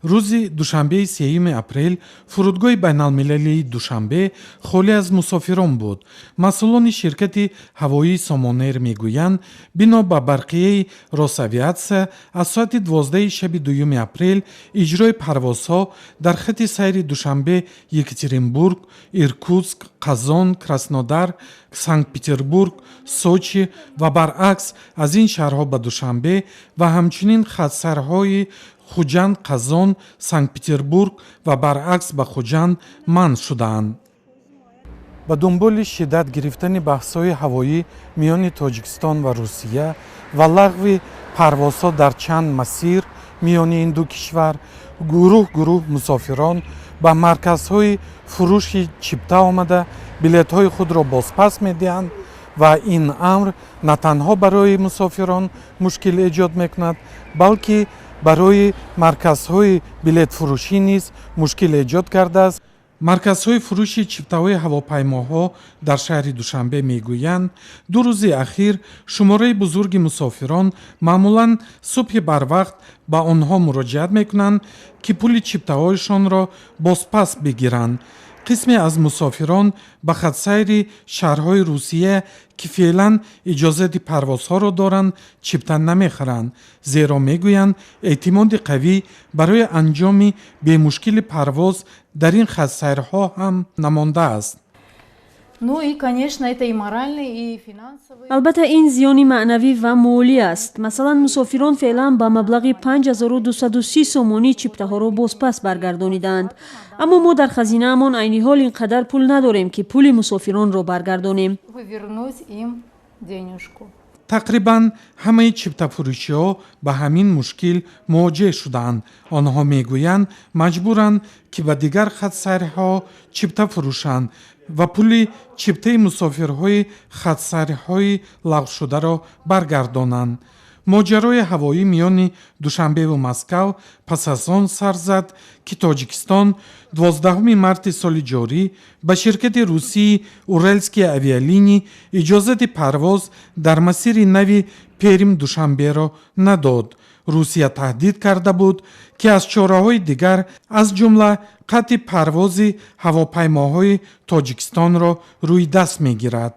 рӯзи душанбеи 3 апрел фурудгоҳи байналмилалии Душанбе холӣ аз мусофирон буд. масъулони ширкати ҳавоии Сомонер мегӯянд, бино ба барқияи Росавиатсия аз соати 12 шаби 2 апрел иҷрои парвозҳо дар хати сайри Душанбе, Екатеринбург, Иркутск, Қазон, Краснодар, Санкт-Петербург, Сочи ва баръакс аз ин шаҳрҳо ба Душанбе ва ҳамчунин хатсайрҳои Хуҷанд, Қазон, Санкт-Петербург ва баръакс ба Хуҷанд манъ шудаанд. ба дунболи шиддат гирифтани баҳсҳои ҳавоӣ миёни Тоҷикистон ва Русия ва лағви парвозҳо дар чанд масир миёни ин ду кишвар, гурӯҳ мусофирон ба марказҳои фурӯши чипта омада билетҳои худро бозпас медиҳанд ва ин амр на танҳо барои мусофирон мушкил эҷод мекунад, балки барои марказҳои билетфурӯшӣ низ мушкил эҷод кардааст. марказҳои фурӯши чиптаҳои ҳавопаймоҳо дар шаҳри Душанбе мегӯянд, ду рӯзи ахир шумораи бузурги мусофирон маъмулан субҳи барвақт ба онҳо муроҷиат мекунанд, ки пули чиптаҳояшонро бозпас бигиранд. қисме аз мусофирон ба хатсайри шаҳрҳои Русия, ки феълан иҷозати парвозҳоро доранд, чипта намехаранд, зеро мегӯянд эътимоди қавӣ барои анҷоми бемушкили парвоз дар ин хатсайрҳо ҳам намондааст. албатта ин зиёни маънавӣ ва молӣ аст. масалан, мусофирон феълан ба маблағи 5230 сомонӣ чиптаҳоро бозпас баргардонидаанд. аммо мо дар хазинаамон айни ҳол ин қадар пул надорем, ки пули мусофиронро баргардонем. тақрибан ҳамаи чиптафурӯшиҳо ба ҳамин мушкил мувоҷеҳ шудаанд. онҳо мегӯянд маҷбуранд, ки ба дигар хатсайрҳо чипта фурӯшанд ва пули чиптаи мусофирҳои хатсайрҳои лағвшударо баргардонанд. моҷарои ҳавоӣ миёни Душанбеву Москав пас аз он сар зад, ки Тоҷикистон 12 марти соли ҷорӣ ба ширкати русии Уральские авиалинии иҷозати парвоз дар масири нави Перим-Душанберо надод. русия таҳдид карда буд, ки аз чораҳои дигар аз ҷумла қатъи парвози ҳавопаймоҳои Тоҷикистонро рӯйдаст мегирад.